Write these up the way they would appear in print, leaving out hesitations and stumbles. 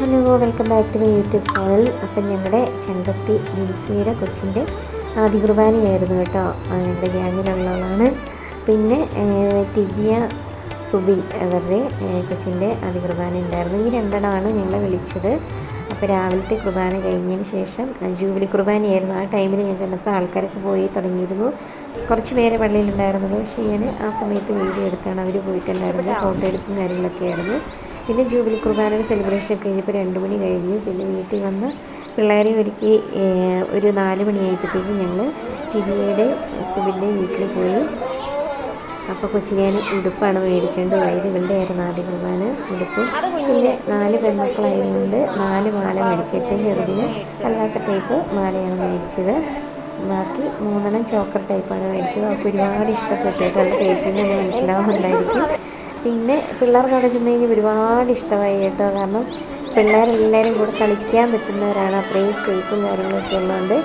Hello, welcome back to my YouTube channel. അപ്പം ഞങ്ങളുടെ ചെണ്ടത്തി ലിൻസിയുടെ കൊച്ചിൻ്റെ ആദ്യ കുർബാനയായിരുന്നു കേട്ടോ. ഞങ്ങളുടെ ഗ്യാങ്ങിലുള്ളതാണ്. പിന്നെ ടിബിയ സുബിൻ അവരുടെ കൊച്ചിൻ്റെ ആദ്യ കുർബാന ഉണ്ടായിരുന്നു. ഈ രണ്ടെണ്ണമാണ് ഞങ്ങളെ വിളിച്ചത്. അപ്പോൾ രാവിലത്തെ കുർബാന കഴിഞ്ഞതിന് ശേഷം ജൂബിലി കുർബാനയായിരുന്നു. ആ ടൈമിൽ ഞാൻ ചെന്നപ്പോൾ ആൾക്കാരൊക്കെ പോയി തുടങ്ങിയിരുന്നു. കുറച്ച് പേരെ പള്ളിയിലുണ്ടായിരുന്നുള്ളൂ. പക്ഷേ ഞാൻ ആ സമയത്ത് വീഡിയോ എടുത്താണ്. അവർ പോയിട്ടുണ്ടായിരുന്നത്. ഫോട്ടോ എടുപ്പും കാര്യങ്ങളൊക്കെ ആയിരുന്നു. പിന്നെ ജൂബിലി കുർബാനയുടെ സെലിബ്രേഷൻ കഴിഞ്ഞപ്പോൾ 2 മണി കഴിഞ്ഞു. പിന്നെ വീട്ടിൽ വന്ന് പിള്ളേരെ ഒരുക്കി ഒരു 4 മണിയായപ്പോഴത്തേക്കും ഞങ്ങൾ ടിബിയുടെ സുബിൻ്റെ വീട്ടിൽ പോയി. അപ്പോൾ കൊച്ചിനെ ഉടുപ്പാണ് മേടിച്ചുകൊണ്ട് പോയത്. ഇവളുടെ ആയിരുന്നു ആദ്യ കുർബാന ഉടുപ്പും. പിന്നെ 4 പെൺമക്കളായതുകൊണ്ട് 4 മാല മേടിച്ചിട്ട് ചെറുതിന് അല്ലാത്ത ടൈപ്പ് മാലയാണ് മേടിച്ചത്. ബാക്കി 3 ചോക്കർ ടൈപ്പാണ് മേടിച്ചത്. അവർക്ക് ഒരുപാട് ഇഷ്ടപ്പെട്ടു. അവളുടെ പേഴ്സിന് മനസ്സിലാവുന്നുണ്ടായിരിക്കും. പിന്നെ പിള്ളേർക്ക് അവിടെ ചെന്ന് കഴിഞ്ഞാൽ ഒരുപാട് ഇഷ്ടമായി കേട്ടോ. കാരണം പിള്ളേരെല്ലാവരും കൂടെ കളിക്കാൻ പറ്റുന്നവരാണ്. അത്രയും സ്പേസും കാര്യങ്ങളൊക്കെ ഉള്ളതുകൊണ്ട്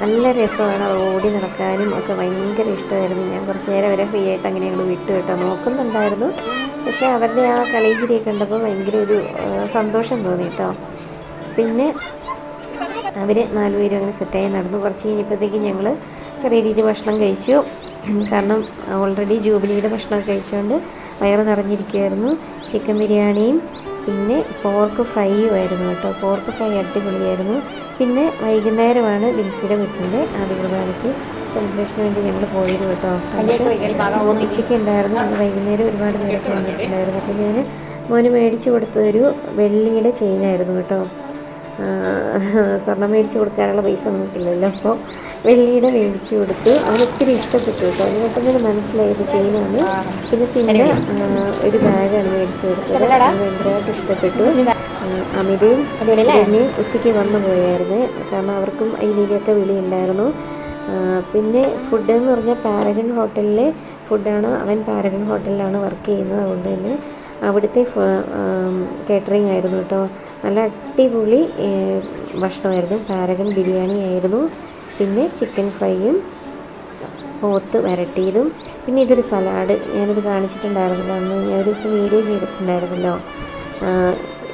നല്ല രസമാണ്. ഓടി നടക്കാനും ഒക്കെ ഭയങ്കര ഇഷ്ടമായിരുന്നു. ഞാൻ കുറച്ച് നേരം വരെ ഫ്രീ ആയിട്ട് അങ്ങനെ ഞങ്ങൾ വിട്ടു കേട്ടോ. നോക്കുന്നുണ്ടായിരുന്നു. പക്ഷേ അവരുടെ ആ കളിച്ചിരിയൊക്കെ കണ്ടപ്പോൾ ഭയങ്കര ഒരു സന്തോഷം തോന്നി കേട്ടോ. പിന്നെ അവർ 4 പേരും അങ്ങനെ സെറ്റായി നടന്നു. കുറച്ച് കഴിഞ്ഞപ്പോഴത്തേക്കും ഞങ്ങൾ ചെറിയ രീതിയിൽ ഭക്ഷണം കഴിച്ചു. കാരണം ഓൾറെഡി ജൂബിലിയുടെ ഭക്ഷണം കഴിച്ചുകൊണ്ട് വയറ് നിറഞ്ഞിരിക്കുമായിരുന്നു. ചിക്കൻ ബിരിയാണിയും പിന്നെ പോർക്ക് ഫ്രൈയും ആയിരുന്നു കേട്ടോ. പോർക്ക് ഫ്രൈ അടിപൊളിയായിരുന്നു. പിന്നെ വൈകുന്നേരമാണ് ലിൻസിയുടെ കൊച്ചിൻ്റെ ആദ്യ കുർബാനയ്ക്ക് സെലിബ്രേഷന് വേണ്ടി ഞങ്ങൾ പോയത് കേട്ടോ. ഉച്ചയ്ക്ക് ഉണ്ടായിരുന്നു. പിന്നെ വൈകുന്നേരം ഒരുപാട് പേരൊക്കെ വന്നിട്ടുണ്ടായിരുന്നു. അപ്പോൾ ഞാൻ മോന് മേടിച്ച് കൊടുത്തതൊരു വെള്ളിയുടെ ചെയിനായിരുന്നു കേട്ടോ. സ്വർണ്ണം മേടിച്ച് കൊടുക്കാനുള്ള പൈസ നമുക്കില്ലല്ലോ. അപ്പോൾ വെള്ളിയുടെ മേടിച്ച് കൊടുത്തു. അവനൊത്തിരി ഇഷ്ടപ്പെട്ടു കേട്ടോ. അതിനൊപ്പം മനസ്സിലായത് ചെയിനാണ്. പിന്നെ സിൻ്റെ ഒരു ബാഗാണ് മേടിച്ച് കൊടുത്തത്. ഭയങ്കരമായിട്ട് ഇഷ്ടപ്പെട്ടു. അമിതയും രമ്യയും ഉച്ചയ്ക്ക് വന്നു പോയായിരുന്നു. കാരണം അവർക്കും അതിലൊക്കെ വിളിയുണ്ടായിരുന്നു. പിന്നെ ഫുഡ് എന്ന് പറഞ്ഞാൽ പാരഗൺ ഹോട്ടലിലെ ഫുഡാണ്. അവൻ പാരഗൺ ഹോട്ടലിലാണ് വർക്ക് ചെയ്യുന്നത്. അതുകൊണ്ട് തന്നെ അവിടുത്തെ കാറ്ററിംഗ് ആയിരുന്നു കേട്ടോ. നല്ല അടിപൊളി ഭക്ഷണമായിരുന്നു. പാരഗൺ ബിരിയാണി ആയിരുന്നു. പിന്നെ ചിക്കൻ ഫ്രൈയും പോത്ത് വരട്ടിയതും. പിന്നെ ഇതൊരു സലാഡ് ഞാനിത് കാണിച്ചിട്ടുണ്ടായിരുന്നല്ലോ. അന്ന് ഞാൻ ഒരു ദിവസം വീഡിയോ ചെയ്തിട്ടുണ്ടായിരുന്നല്ലോ,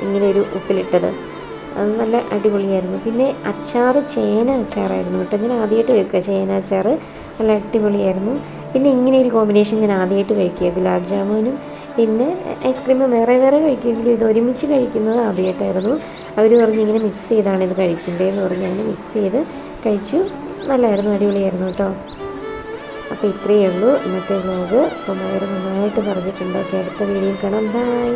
ഇങ്ങനെ ഒരു ഉപ്പിലിട്ടത്. അത് നല്ല അടിപൊളിയായിരുന്നു. പിന്നെ അച്ചാർ ചേന അച്ചാറായിരുന്നു കേട്ടോ. ഞാൻ ആദ്യമായിട്ട് കഴിക്കുക ചേന അച്ചാർ. നല്ല അടിപൊളിയായിരുന്നു. പിന്നെ ഇങ്ങനെ ഒരു കോമ്പിനേഷൻ ഞാൻ ആദ്യമായിട്ട് കഴിക്കുക. ഗുലാബ് ജാമുനും പിന്നെ ഐസ്ക്രീമും വേറെ വേറെ കഴിക്കുമെങ്കിലും ഇത് ഒരുമിച്ച് കഴിക്കുന്നത് ആദ്യമായിട്ടായിരുന്നു. അവർ പറഞ്ഞ് ഇങ്ങനെ മിക്സ് ചെയ്താണ് ഇത് കഴിക്കേണ്ടതെന്ന് പറഞ്ഞ് അങ്ങനെ മിക്സ് ചെയ്ത് കഴിച്ചു. നല്ലതായിരുന്നു, അടിപൊളിയായിരുന്നു കേട്ടോ. അപ്പോൾ ഇത്രയേ ഉള്ളൂ ഇന്നത്തെ വ്ലോഗ്. അപ്പോൾ വയറ് നന്നായിട്ട് നിറഞ്ഞിട്ടുണ്ട്. ഓക്കെ, അടുത്ത വീഡിയോയിൽ കാണാം. ബൈ.